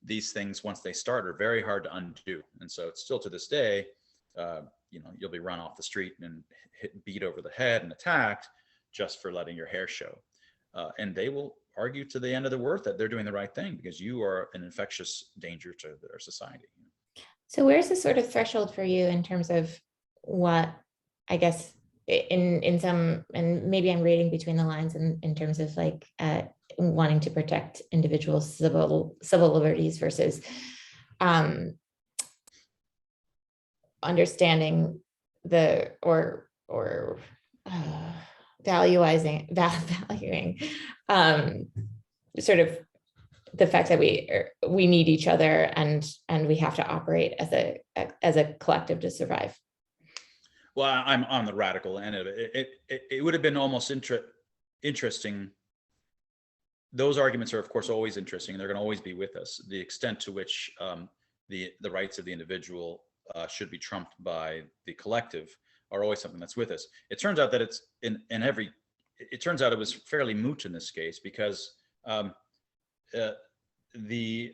these things, once they start, are very hard to undo. And so it's still to this day, you'll be run off the street and beat over the head and attacked just for letting your hair show. And they will argue to the end of the word that they're doing the right thing because you are an infectious danger to their society. So where's the sort of threshold for you in terms of what, I guess, in some, and maybe I'm reading between the lines in terms of like wanting to protect individual civil liberties versus understanding valuing sort of the fact that we need each other and we have to operate as a collective to survive. Well, I'm on the radical end of it. It would have been almost interesting. Those arguments are, of course, always interesting. They're going to always be with us. The extent to which the rights of the individual should be trumped by the collective are always something that's with us. It turns out that it's it turns out it was fairly moot in this case because the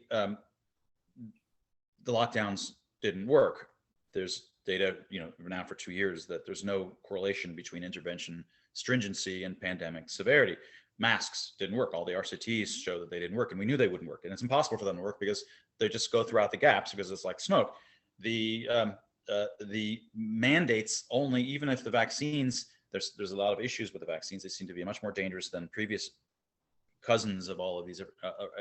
lockdowns didn't work. There's data, now for 2 years that there's no correlation between intervention stringency and pandemic severity. Masks didn't work. All the RCTs show that they didn't work, and we knew they wouldn't work. And it's impossible for them to work because they just go throughout the gaps because it's like smoke. The mandates only, even if the vaccines, there's a lot of issues with the vaccines. They seem to be much more dangerous than previous cousins of all of these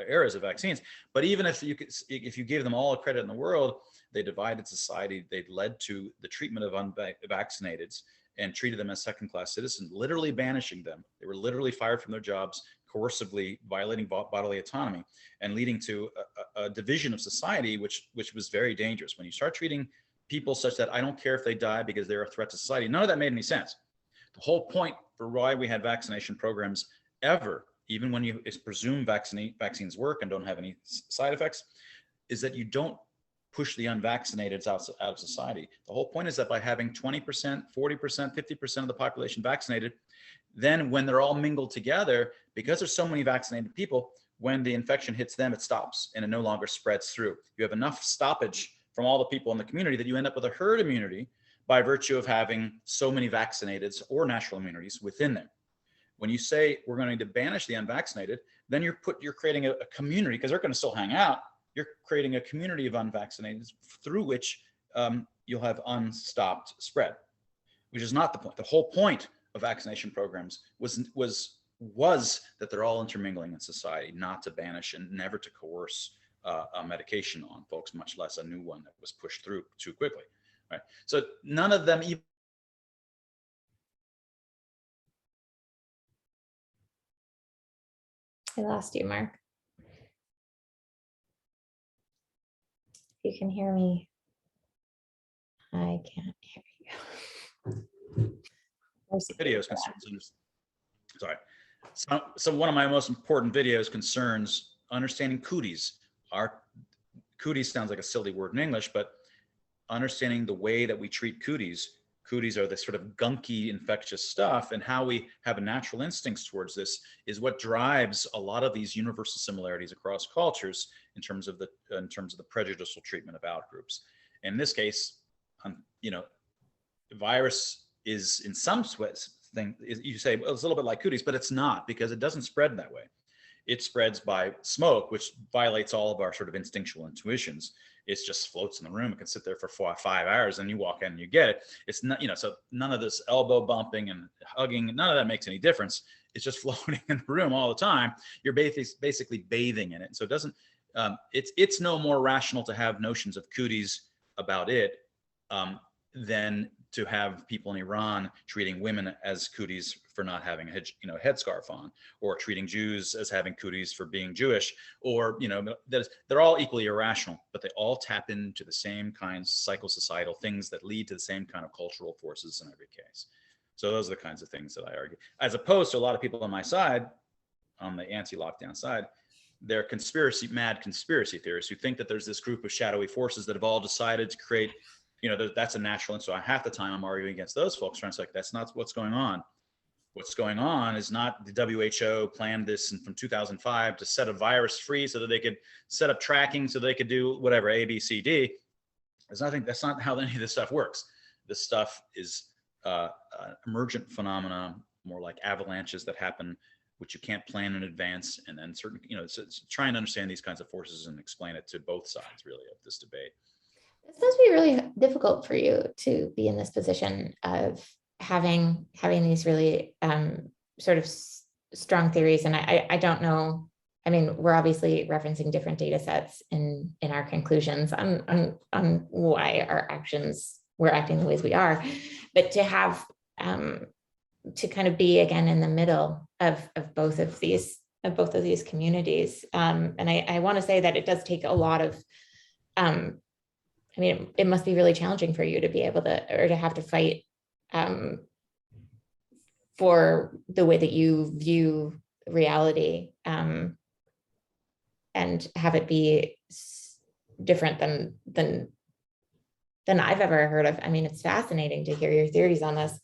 eras of vaccines. But even if you gave them all the credit in the world, they divided society. They led to the treatment of unvaccinateds and treated them as second-class citizens, literally banishing them. They were literally fired from their jobs, coercively violating bodily autonomy, and leading to a division of society, which was very dangerous. When you start treating people such that I don't care if they die because they're a threat to society, none of that made any sense. The whole point for why we had vaccination programs ever, even when it's presumed vaccines work and don't have any side effects, is that you don't push the unvaccinated out of society. The whole point is that by having 20%, 40%, 50% of the population vaccinated, then when they're all mingled together, because there's so many vaccinated people, when the infection hits them, it stops and it no longer spreads through. You have enough stoppage from all the people in the community that you end up with a herd immunity by virtue of having so many vaccinateds or natural immunities within them. When you say we're going to banish the unvaccinated, then you're creating a community, because they're going to still hang out. You're creating a community of unvaccinated through which you'll have unstopped spread, which is not the point. The whole point of vaccination programs was that they're all intermingling in society, not to banish and never to coerce a medication on folks, much less a new one that was pushed through too quickly. Right. So none of them even. I lost you, Mark. If you can hear me, I can't hear you. Videos concerns. Sorry. So one of my most important videos concerns understanding cooties. Cooties sounds like a silly word in English, but understanding the way that we treat cooties. Cooties are this sort of gunky, infectious stuff, and how we have a natural instincts towards this is what drives a lot of these universal similarities across cultures in terms of the prejudicial treatment of outgroups. In this case, virus is in some thing. You say, well, it's a little bit like cooties, but it's not, because it doesn't spread that way. It spreads by smoke, which violates all of our sort of instinctual intuitions. It just floats in the room. It can sit there for 4 or 5 hours, and you walk in and you get it. It's not, so none of this elbow bumping and hugging, none of that makes any difference. It's just floating in the room all the time. You're basically bathing in it. So it doesn't, it's no more rational to have notions of cooties about it than to have people in Iran treating women as cooties for not having a headscarf on, or treating Jews as having cooties for being Jewish, or they're all equally irrational, but they all tap into the same kinds of psychosocietal things that lead to the same kind of cultural forces in every case. So those are the kinds of things that I argue, as opposed to a lot of people on my side, on the anti-lockdown side. They're mad conspiracy theorists who think that there's this group of shadowy forces that have all decided to create, that's a natural. And so half the time I'm arguing against those folks, trying to say, that's not what's going on. What's going on is not the WHO planned this from 2005 to set a virus free so that they could set up tracking so they could do whatever, A, B, C, D. That's not how any of this stuff works. This stuff is emergent phenomena, more like avalanches that happen, which you can't plan in advance. And then it's trying to understand these kinds of forces and explain it to both sides, really, of this debate. It's supposed to be really difficult for you to be in this position of having these really sort of strong theories. And I don't know, I mean, we're obviously referencing different data sets in our conclusions on why we're acting the ways we are, but to have to kind of be again in the middle of both of these communities. And I want to say that it does take a lot of it must be really challenging for you to be able to, or to have to fight for the way that you view reality, and have it be different than I've ever heard of. I mean, it's fascinating to hear your theories on this.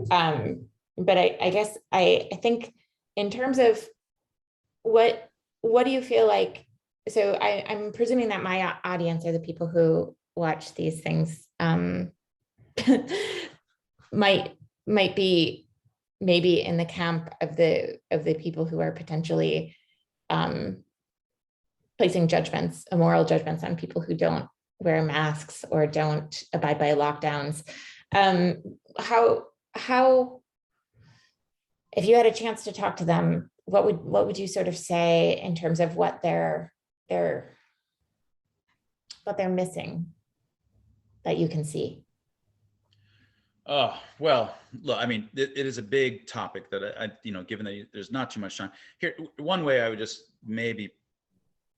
But I guess I think in terms of what do you feel like? So I'm presuming that my audience are the people who watch these things, might be maybe in the camp of the people who are potentially placing moral judgments on people who don't wear masks or don't abide by lockdowns. How, if you had a chance to talk to them, what would you sort of say in terms of what they're missing that you can see? Oh, well, look, I mean, it is a big topic that given that there's not too much time here, one way I would just maybe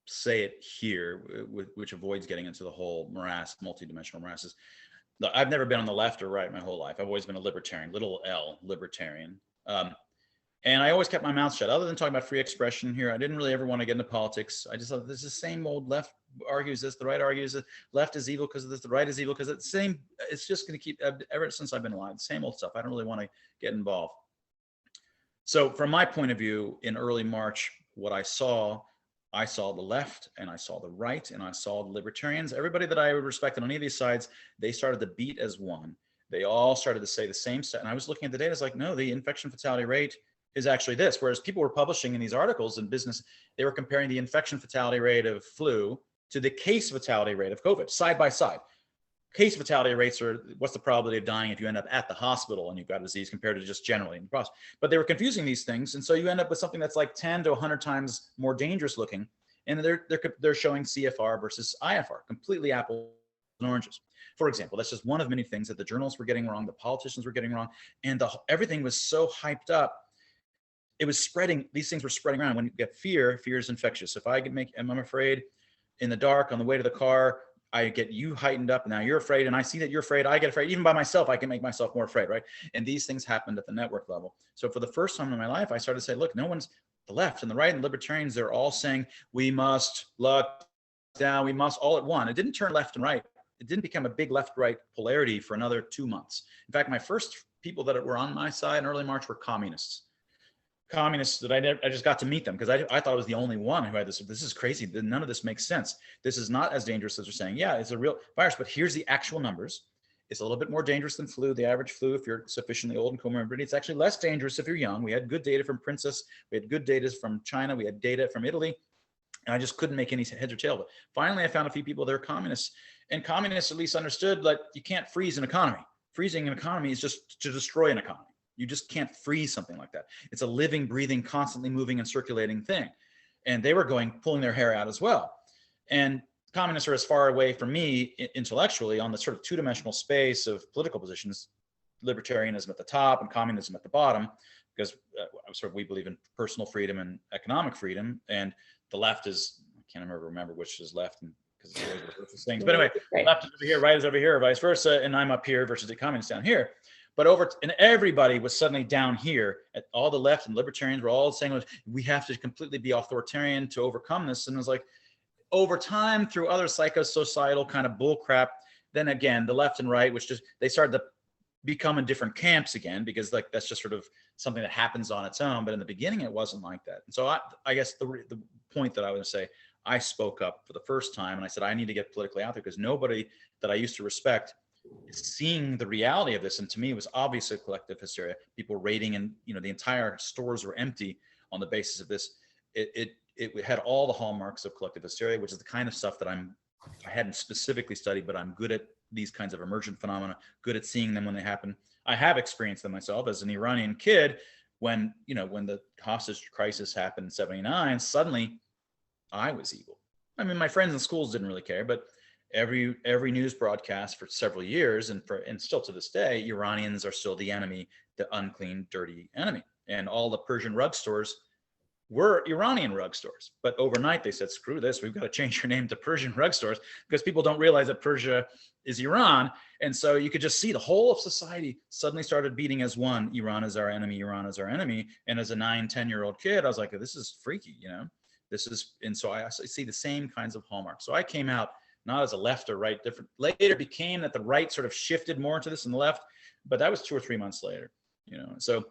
say it here, which avoids getting into the whole morass, multidimensional morasses. Look, I've never been on the left or right my whole life. I've always been a libertarian, little L, libertarian. And I always kept my mouth shut. Other than talking about free expression here, I didn't really ever want to get into politics. I just thought this is the same old left argues this, the right argues that left is evil because of this, the right is evil because it's the same. It's just going to keep, ever since I've been alive, the same old stuff. I don't really want to get involved. So from my point of view, in early March, what I saw the left and I saw the right and I saw the libertarians. Everybody that I would respect on any of these sides, they started to beat as one. They all started to say the same stuff. And I was looking at the data, it's like, no, the infection fatality rate is actually this. Whereas people were publishing in these articles in business, they were comparing the infection fatality rate of flu to the case fatality rate of COVID, side by side. Case fatality rates are what's the probability of dying if you end up at the hospital and you've got a disease compared to just generally in the process. But they were confusing these things. And so you end up with something that's like 10 to 100 times more dangerous looking. And they're showing CFR versus IFR, completely apples and oranges. For example, that's just one of many things that the journalists were getting wrong, the politicians were getting wrong, and everything was so hyped up. It was spreading, these things were spreading around. When you get fear is infectious. If I'm afraid in the dark on the way to the car, I get you heightened up. Now you're afraid and I see that you're afraid. I get afraid. Even by myself, I can make myself more afraid, right? And these things happened at the network level. So for the first time in my life, I started to say, look, the left and the right and libertarians, they're all saying we must lock down, we must all at one. It didn't turn left and right. It didn't become a big left-right polarity for another 2 months. In fact, my first people that were on my side in early March were communists that I just got to meet them because I thought I was the only one who had this. This is crazy. None of this makes sense. This is not as dangerous as they're saying. Yeah, it's a real virus, but here's the actual numbers. It's a little bit more dangerous than flu, the average flu, if you're sufficiently old and comorbidity. It's actually less dangerous if you're young. We had good data from Princess. We had good data from China. We had data from Italy. And I just couldn't make any heads or tail. But finally, I found a few people that are communists. And communists at least understood that you can't freeze an economy. Freezing an economy is just to destroy an economy. You just can't freeze something like that. It's a living, breathing, constantly moving and circulating thing. And they were pulling their hair out as well. And communists are as far away from me intellectually on the sort of two-dimensional space of political positions, libertarianism at the top and communism at the bottom, because we believe in personal freedom and economic freedom. And the left is, I can't remember which is left, because it's always reverses things. But anyway, right. Left is over here, right is over here, or vice versa. And I'm up here versus the communists down here. But and everybody was suddenly down here. At all the left and libertarians were all saying, we have to completely be authoritarian to overcome this. And it was like, over time, through other psychosocietal kind of bullcrap, then again, the left and right, they started to become in different camps again, because that's just sort of something that happens on its own. But in the beginning, it wasn't like that. And so I guess the point that I would say, I spoke up for the first time and I said, I need to get politically out there because nobody that I used to respect seeing the reality of this. And to me, it was obviously collective hysteria, people raiding, and the entire stores were empty on the basis of this. It had all the hallmarks of collective hysteria, which is the kind of stuff that I hadn't specifically studied, but I'm good at these kinds of emergent phenomena, good at seeing them when they happen. I have experienced them myself as an Iranian kid. When the hostage crisis happened in '79, suddenly I was evil. I mean, my friends in schools didn't really care, but every news broadcast for several years and still to this day, Iranians are still the enemy, the unclean, dirty enemy. And all the Persian rug stores were Iranian rug stores. But overnight they said, screw this, we've got to change your name to Persian rug stores, because people don't realize that Persia is Iran. And so you could just see the whole of society suddenly started beating as one. Iran is our enemy, Iran is our enemy. And as a 9-10-year-old kid, I was like, this is freaky, and so I see the same kinds of hallmarks. So I came out not as a left or right, different. Later became that the right sort of shifted more into this than the left, but that was 2 or 3 months later, So,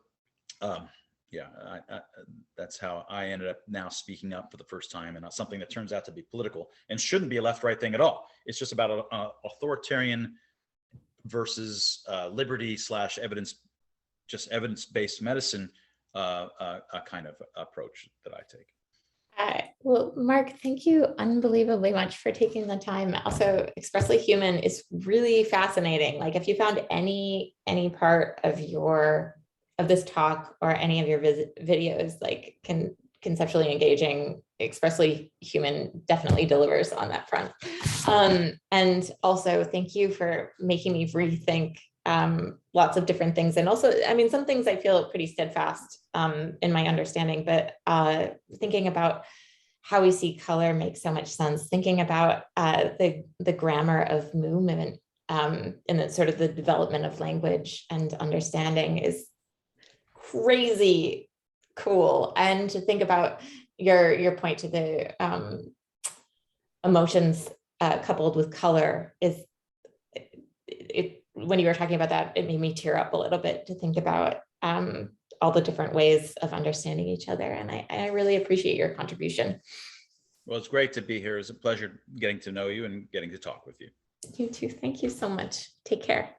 that's how I ended up now speaking up for the first time, and something that turns out to be political and shouldn't be a left-right thing at all. It's just about authoritarian versus liberty / evidence-based medicine, a kind of approach that I take. Well, Mark, thank you unbelievably much for taking the time. Also, Expressly Human is really fascinating. Like, if you found any part of your of this talk or any of your videos, like conceptually engaging, expressly human definitely delivers on that front. And also thank you for making me rethink lots of different things. And also, I mean, some things I feel pretty steadfast in my understanding, but thinking about how we see color makes so much sense. Thinking about the grammar of movement and the sort of the development of language and understanding is crazy cool. And to think about your point to the emotions coupled with color is it when you were talking about that, it made me tear up a little bit to think about all the different ways of understanding each other. And I really appreciate your contribution. Well, it's great to be here. It's a pleasure getting to know you and getting to talk with you. You too. Thank you so much. Take care.